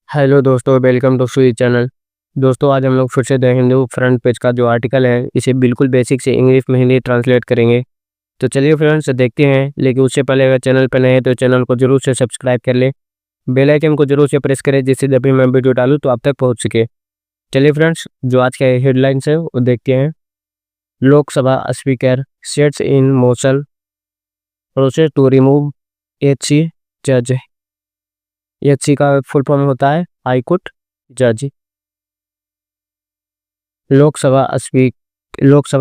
Hello दोस्तों, welcome to sweet channel. दोस्तों, आज हम लोग फिर से द हिंदू फ्रंट पेज का जो आर्टिकल है इसे बिल्कुल बेसिक से इंग्लिश में हिंदी ट्रांसलेट करेंगे। तो चलिए फ्रेंड्स देखते हैं, लेकिन उससे पहले अगर चैनल पर नए हैं तो चैनल को जरूर से सब्सक्राइब कर लें, बेल आइकन को जरूर से प्रेस करें जिससे जब भी मैं वीडियो डालूँ तो आप तक पहुँच सके। चलिए फ्रेंड्स, जो आज का हेडलाइंस है वो देखते हैं। Lok Sabha speaker sets in motion process to remove HC जज। एचसी का फुल फॉर्म होता है हाई कोर्ट जज। लोकसभा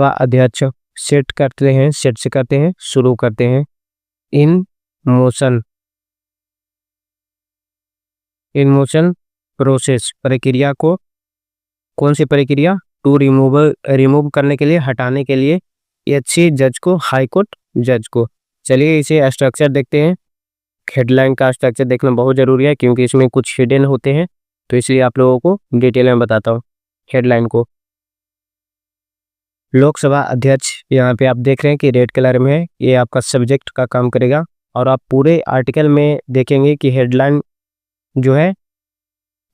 अध्यक्ष सेट से करते हैं, शुरू करते हैं। इन मोशन प्रोसेस प्रक्रिया को, कौन सी प्रक्रिया? टू रिमूव करने के लिए, हटाने के लिए एचसी जज को, हाई कोर्ट जज को। चलिए इसे स्ट्रक्चर देखते हैं। हेडलाइन का स्ट्रक्चर देखना बहुत जरूरी है क्योंकि इसमें कुछ हिडन होते हैं, तो इसलिए आप लोगों को डिटेल में बताता हूँ हेडलाइन को। लोकसभा अध्यक्ष यहाँ पे आप देख रहे हैं कि रेड कलर में है, ये आपका सब्जेक्ट का काम करेगा। और आप पूरे आर्टिकल में देखेंगे कि हेडलाइन जो है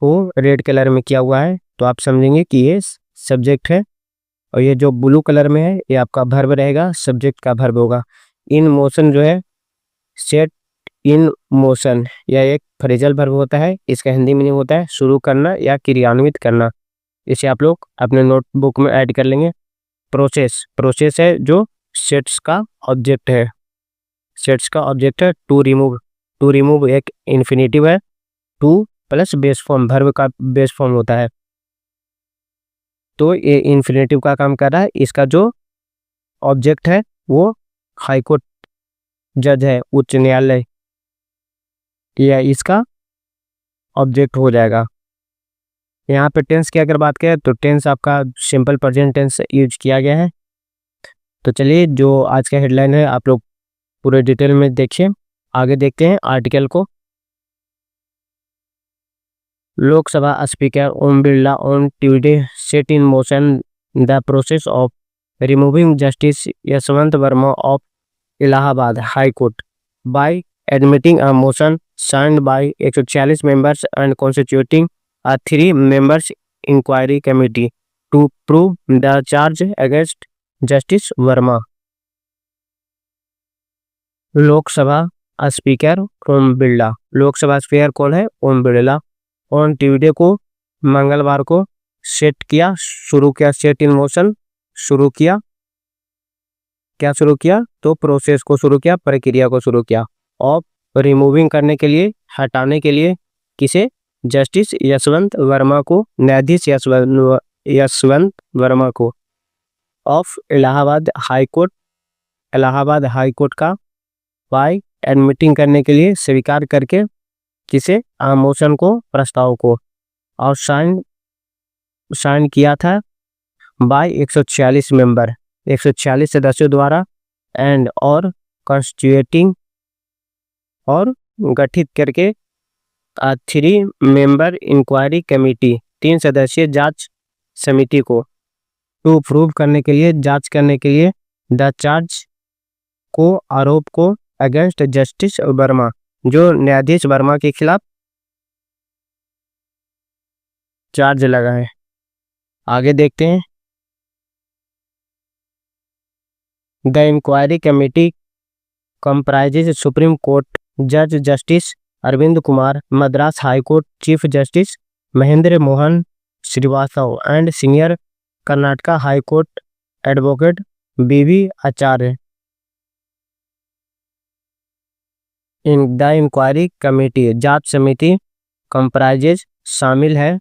वो रेड कलर में किया हुआ है, तो आप समझेंगे कि ये सब्जेक्ट है। और ये जो ब्लू कलर में है ये आपका वर्ब रहेगा, सब्जेक्ट का वर्ब होगा। इन मोशन जो है, सेट इन मोशन, यह एक फ्रेजल वर्ब होता है। इसका हिंदी मीनिंग होता है शुरू करना या क्रियान्वित करना। इसे आप लोग अपने नोटबुक में ऐड कर लेंगे। प्रोसेस है जो सेट्स का ऑब्जेक्ट है। सेट्स का ऑब्जेक्ट है टू रिमूव एक इन्फिनेटिव है, two plus base form, verb का बेस फॉर्म होता है, तो ये इन्फिनेटिव का काम कर रहा है। इसका जो ऑब्जेक्ट है वो हाई कोर्ट जज है, उच्च न्यायालय, या इसका ऑब्जेक्ट हो जाएगा। यहाँ पे टेंस की अगर बात करें तो टेंस आपका सिंपल प्रेजेंट टेंस यूज किया गया है। तो चलिए जो आज का हेडलाइन है आप लोग पूरे डिटेल में देखिए। आगे देखते हैं आर्टिकल को। Lok Sabha speaker Om Birla on Tuesday set in motion the process of removing justice Yashwant Varma of Allahabad high court by admitting a motion signed by 140 members and constituting a 3 members inquiry committee to prove the charge against Justice Verma. Lok Sabha speaker Om Birla, Lok Sabha speaker कौन है? ओम Birla. On Tuesday को, मंगलवार को, set किया, शुरू किया, set in motion, शुरू किया, क्या शुरू किया? तो प्रोसेस को शुरू किया, प्रक्रिया को शुरू किया। ऑफ रिमूविंग करने के लिए, हटाने के लिए, किसे? जस्टिस यशवंत वर्मा को, न्यायाधीश यशवंत वर्मा को। ऑफ इलाहाबाद हाई कोर्ट का। बाय एडमिटिंग करने के लिए, स्वीकार करके, किसे? मोशन को, प्रस्ताव को। और साइन किया था बाय 146 मेंबर, 146 सदस्यों द्वारा, एंड और कॉन्स्टिट्यूटिंग, और गठित करके 3 मेंबर इंक्वायरी कमेटी, 3 सदस्यीय जांच समिति को। टू प्रूव करने के लिए, जांच करने के लिए, द चार्ज को, आरोप को, अगेंस्ट जस्टिस वर्मा, जो न्यायाधीश वर्मा के खिलाफ चार्ज लगा है। आगे देखते हैं। The inquiry committee comprises supreme court जज justice Arvind Kumar, Madras high court chief justice Mahendra Mohan Shrivastava and senior Karnataka high court advocate B V Acharya. In the inquiry committee, जांच समिति, कंप्राइजेज शामिल है,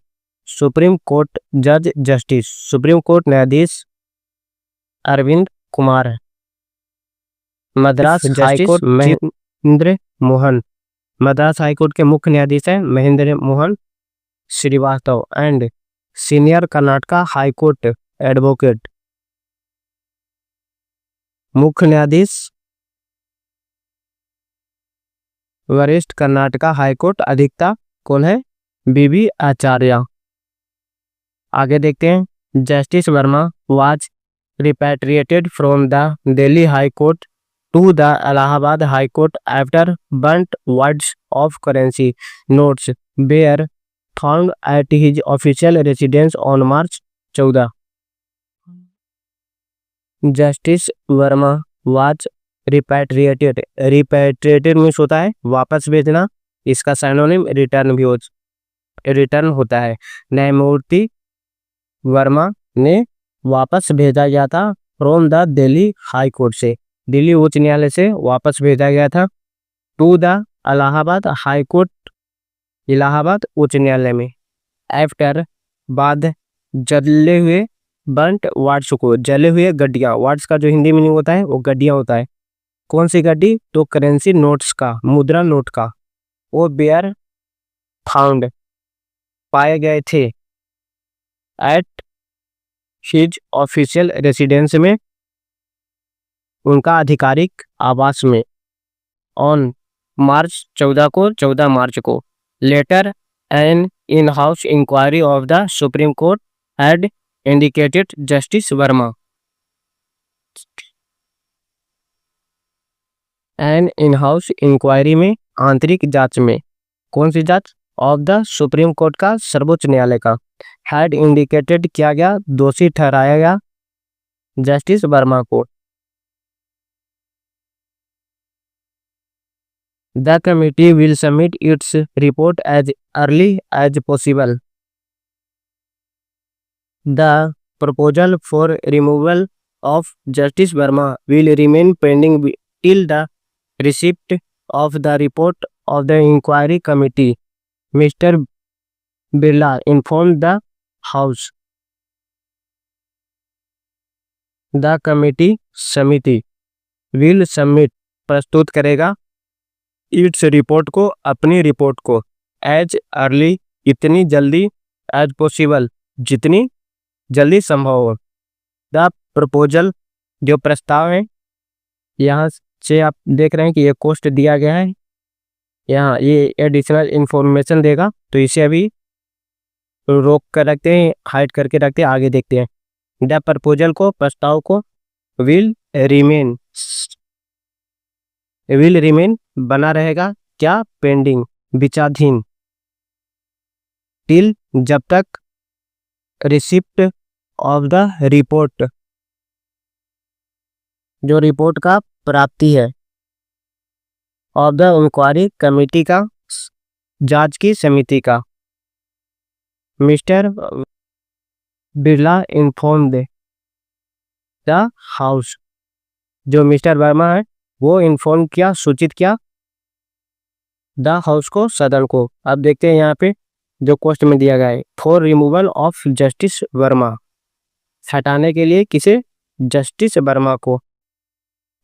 सुप्रीम कोर्ट जज जस्टिस, सुप्रीम कोर्ट न्यायाधीश Arvind Kumar, Madras high court Mahendra Mohan, Madras high court के मुख्य न्यायाधीश हैं Mahendra Mohan Shrivastava, and senior Karnataka high court advocate, मुख्य न्यायाधीश वरिष्ठ कर्नाटका हाई कोर्ट अधिवक्ता कौन है? बीबी आचार्य। आगे देखते हैं। Justice Verma was repatriated from the Delhi high court to the Allahabad High Court after burnt wads of currency notes were found at his official residence on March 14. Justice Verma was repatriated. Repatriated means होता है वापस भेजना, इसका synonym return होता है। न्यायमूर्ति वर्मा ने वापस भेजा गया था from the Delhi high court से, दिल्ली उच्च न्यायालय से वापस भेजा गया था to the Allahabad high court, Allahabad उच्च न्यायालय में। आफ्टर बाद जले हुए बंट वार्ड्स को, जले हुए गड्डियाँ, वार्ड्स का जो हिंदी मीनिंग होता है वो गड्डियाँ होता है। कौन सी गड्डी? तो करेंसी नोट्स का, मुद्रा नोट का। वो बेयर फाउंड पाए गए थे एट हिज ऑफिशियल रेसिडेंस में, उनका आधिकारिक आवास में, ऑन मार्च 14 को, 14 मार्च को। Later an in house inquiry of the supreme court had indicated justice Varma. An in house inquiry में, आंतरिक जांच में, कौन सी जांच? ऑफ द सुप्रीम कोर्ट का, सर्वोच्च न्यायालय का। हैड इंडिकेटेड किया गया, दोषी ठहराया गया जस्टिस वर्मा को। The committee will submit its report as early as possible. The proposal for removal of justice Varma will remain pending till the receipt of the report of the inquiry committee, Mr. Birla informed the House. The committee समिति will submit प्रस्तुत करेगा its report को, अपनी report को, as early इतनी जल्दी, as possible जितनी जल्दी संभव हो। द प्रपोजल जो प्रस्ताव है, यहाँ से आप देख रहे हैं कि ये कॉस्ट दिया गया है, यहाँ ये एडिशनल इंफॉर्मेशन देगा, तो इसे अभी रोक कर रखते हैं, हाइड करके रखते हैं, आगे देखते हैं। द प्रपोजल को, प्रस्ताव को, विल रिमेन बना रहेगा, क्या? पेंडिंग, विचाराधीन, टिल जब तक, रिसिप्ट ऑफ द रिपोर्ट जो रिपोर्ट का प्राप्ति है, ऑफ द इंक्वायरी कमेटी का, जांच की समिति का। Mister Birla informed the house, जो मिस्टर वर्मा है वो इन्फॉर्म किया, सूचित किया द हाउस को, सदन को। अब देखते हैं यहाँ पे जो कॉस्ट में दिया गया है, for removal of justice Verma, हटाने के लिए किसे? जस्टिस वर्मा को।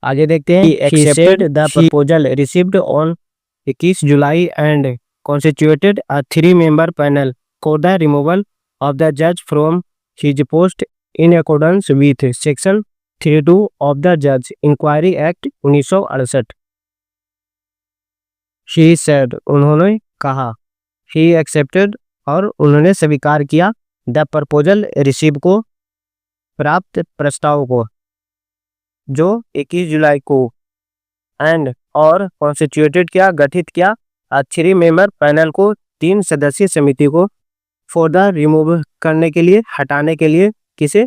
आगे देखते हैं, he accepted the proposal received on 21 July and constituted a 3-member panel for the removal of the judge from his post in accordance with section 32 of the Judge Inquiry Act 1968. He said, उन्होंने कहा, he accepted और उन्होंने स्वीकार किया, the proposal receive को, प्राप्त प्रस्ताव को, जो 21 जुलाई को, एंड और कॉन्स्टिट्यूटेड किया, गठित किया, 3 मेंबर पैनल को, 3 सदस्यीय समिति को, फॉर द रिमूव करने के लिए, हटाने के लिए, किसे?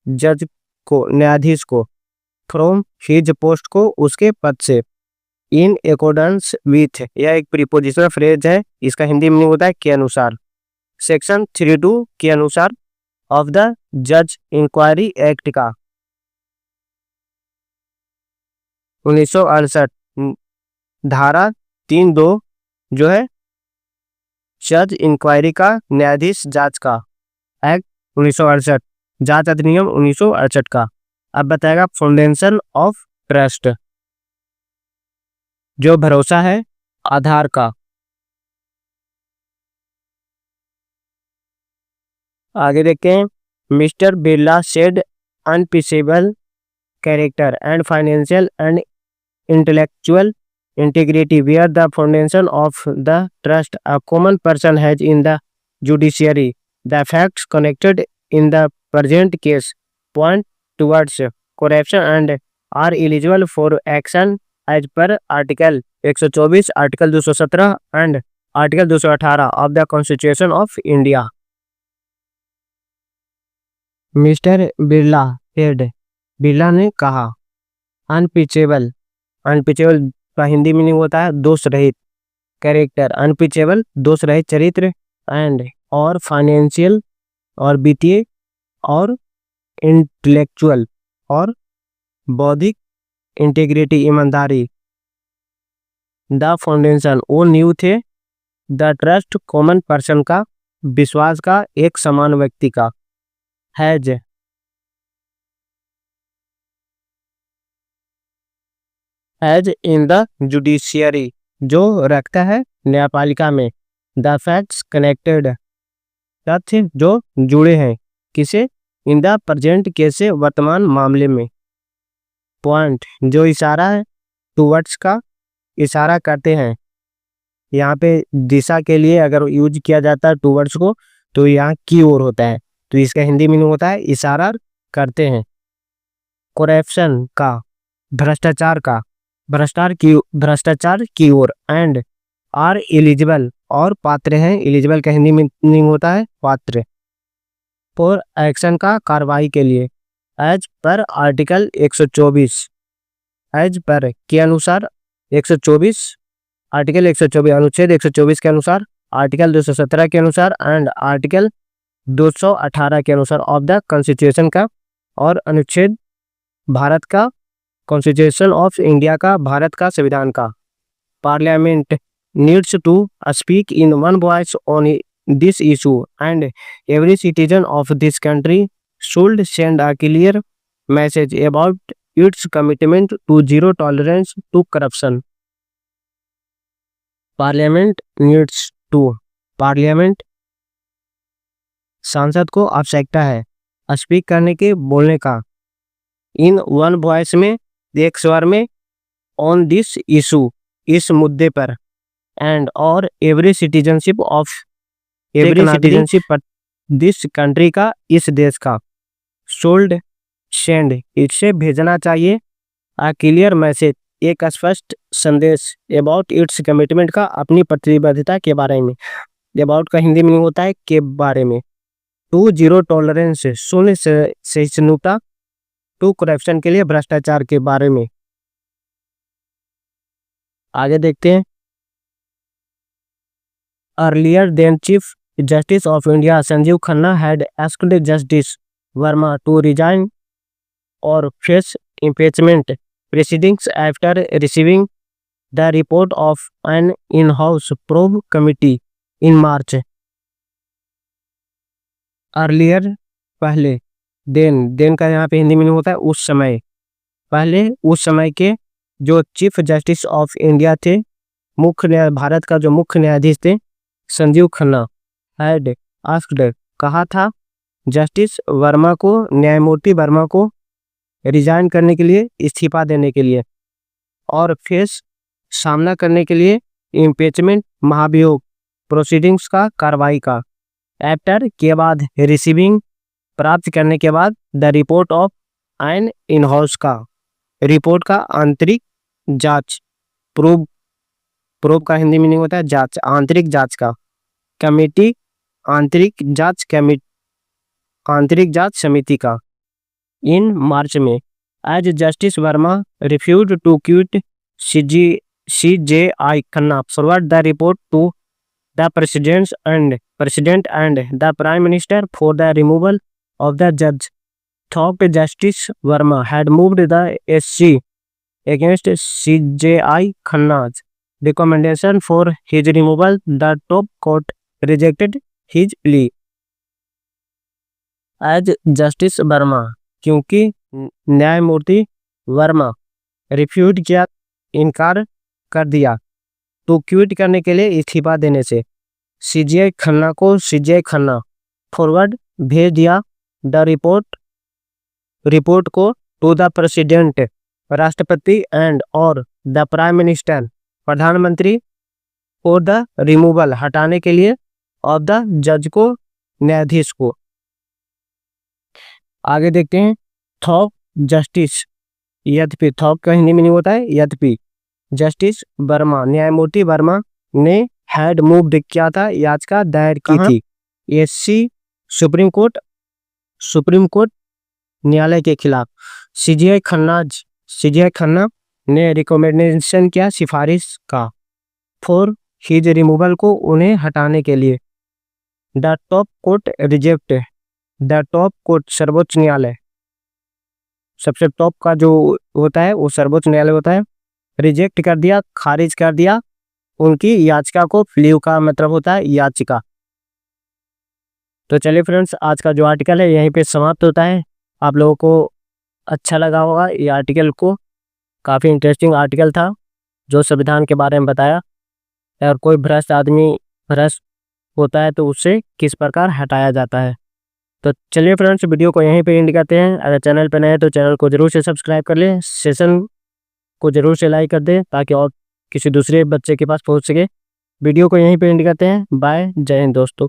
जज को, न्यायाधीश को, फ्रॉम हिज पोस्ट को, उसके पद से, इन अकॉर्डेंस विथ, यह एक प्रीपोजिशनल फ्रेज है, इसका हिंदी मीनिंग होता है के अनुसार, सेक्शन 32 के अनुसार, ऑफ द जज इंक्वायरी एक्ट का 1968, धारा 3(2) जो है जज इंक्वायरी का, न्यायाधीश जांच का एक्ट 1968, जांच अधिनियम 1968 का। अब बताएगा फाउंडेशन ऑफ ट्रस्ट, जो भरोसा है, आधार का। आगे देखते हैं, mister Birla said unimpeachable character and financial and intellectual integrity were the foundation of the trust a common person has in the judiciary. The facts connected in the present case point towards corruption and are eligible for action as per Article 124, Article 217 and article 218 of the constitution of India. Mister Birla said, Birla ने कहा, अनपिचेबल, अनपिचेबल का Hindi meaning होता है दोष रहित, character, अनपिचेबल दोष रहित चरित्र, एंड और फाइनेंशियल और वित्तीय और इंटेलेक्चुअल और बौद्धिक इंटीग्रिटी ईमानदारी। द फाउंडेशन, वो नींव थे, द ट्रस्ट कॉमन पर्सन का, विश्वास का एक समान व्यक्ति का, has, has in the judiciary, जो रखता है न्यायपालिका में, द फैक्ट्स कनेक्टेड, तथ्य जो जुड़े हैं, किसे, इन द प्रेजेंट केस, वर्तमान मामले में, पॉइंट जो इशारा है, टूवर्ड्स का इशारा करते हैं, यहाँ पे दिशा के लिए अगर यूज किया जाता है टूवर्ड्स को तो यहाँ की ओर होता है, तो इसका हिंदी मीनिंग होता है इशारा करते हैं। करप्शन का, भ्रष्टाचार का, भ्रष्टाचार की ओर, एंड आर एलिजिबल और पात्र हैं, एलिजिबल का हिंदी मीनिंग होता है पात्र। फॉर एक्शन का, कार्रवाई के लिए, as per article 124, as per के अनुसार 124, आर्टिकल 124 अनुच्छेद 124 के अनुसार, आर्टिकल 217 के अनुसार एंड आर्टिकल 218 के अनुसार ऑफ द कॉन्स्टिट्यूशन का, और अनुच्छेद भारत का, कॉन्स्टिट्यूशन ऑफ इंडिया का, भारत का संविधान का। Parliament needs to speak in one voice on this issue and every citizen of this country should send a clear message about its commitment to zero tolerance to corruption. Parliament needs to, parliament सांसद को आवश्यकता है, speak करने के, बोलने का, इन one voice में, एक स्वर में, ऑन दिस इशू, इस मुद्दे पर, एंड और every citizenship of, every citizenship this country का, इस देश का, शुड सेंड, इससे भेजना चाहिए, अ क्लियर मैसेज, एक स्पष्ट संदेश, अबाउट इट्स कमिटमेंट का, अपनी प्रतिबद्धता के बारे में, अबाउट का हिंदी मीनिंग होता है के बारे में, टू जीरो टॉलरेंस, शून्य सहिष्णुता, टू करप्शन के लिए, भ्रष्टाचार के बारे में। आगे देखते हैं। Earlier then chief justice of India Sanjiv Khanna had asked justice Varma to resign और face impeachment proceedings after receiving the report of an in-house probe committee in March. Earlier, पहले, देन का यहाँ पे हिंदी मीनिंग होता है उस समय, पहले उस समय के जो चीफ जस्टिस ऑफ इंडिया थे, भारत का जो मुख्य न्यायाधीश थे, संजीव खन्ना, हैड आस्क्ड, कहा था, जस्टिस वर्मा को, न्यायमूर्ति वर्मा को, रिजाइन करने के लिए, इस्तीफा देने के लिए, और फेस, सामना करने के लिए, इम्पीचमेंट, महाभियोग, प्रोसीडिंग्स का, कार्रवाई का, आफ्टर के बाद, रिसीविंग, प्राप्त करने के बाद, the report of an in house का, रिपोर्ट का, आंतरिक जांच, प्रूव का हिंदी मीनिंग होता है जांच, आंतरिक जांच का, कमेटी, आंतरिक जांच समिति का, इन मार्च में, as justice Varma refuse to quit CJI Khanna forward the report to the president and the prime minister for the removal of the judge, thought justice Verma had moved the SC against CJI Khanna's recommendation for his removal. The top court rejected his plea. As justice Verma, क्योंकि न्यायमूर्ति Verma, refuse किया, इनकार कर दिया, तो quit करने के लिए, इस्तीफा देने से, CJI खन्ना को, CJI खन्ना फॉरवर्ड, भेज दिया, द रिपोर्ट को, टू द प्रेसिडेंट, राष्ट्रपति, एंड और द प्राइम मिनिस्टर, प्रधानमंत्री, फॉर द रिमूवल, हटाने के लिए, ऑफ द जज को, न्यायाधीश को। आगे देखते हैं। थॉप जस्टिस, यद्यपि, थॉप का हिंदी मीनिंग होता है यद्यपि, जस्टिस वर्मा, न्यायमूर्ति वर्मा ने, हैड मूव्ड क्या था, याचिका दायर की थी, एससी सुप्रीम कोर्ट न्यायालय के खिलाफ। सीजीआई खन्ना ने रिकमेंडेशन किया, सिफारिश का, फॉर हिज रिमूवल को, उन्हें हटाने के लिए। The top court reject, the top court सर्वोच्च न्यायालय, सबसे टॉप का जो होता है वो सर्वोच्च न्यायालय होता है, रिजेक्ट कर दिया, खारिज कर दिया उनकी याचिका को। फ्लीव का मतलब होता है याचिका। तो चलिए फ्रेंड्स, आज का जो आर्टिकल है यहीं पे समाप्त होता है। आप लोगों को अच्छा लगा होगा ये आर्टिकल को, काफ़ी इंटरेस्टिंग आर्टिकल था जो संविधान के बारे में बताया, और कोई भ्रष्ट होता है तो उससे किस प्रकार हटाया जाता है। तो चलिए फ्रेंड्स, वीडियो को यहीं पे एंड करते हैं। अगर चैनल पर नए हैं तो चैनल को जरूर से सब्सक्राइब कर लें, सेशन को जरूर से लाइक कर दें ताकि और किसी दूसरे बच्चे के पास पहुंच सके। वीडियो को यहीं पे एंड करते हैं। बाय, जय हिंद दोस्तों।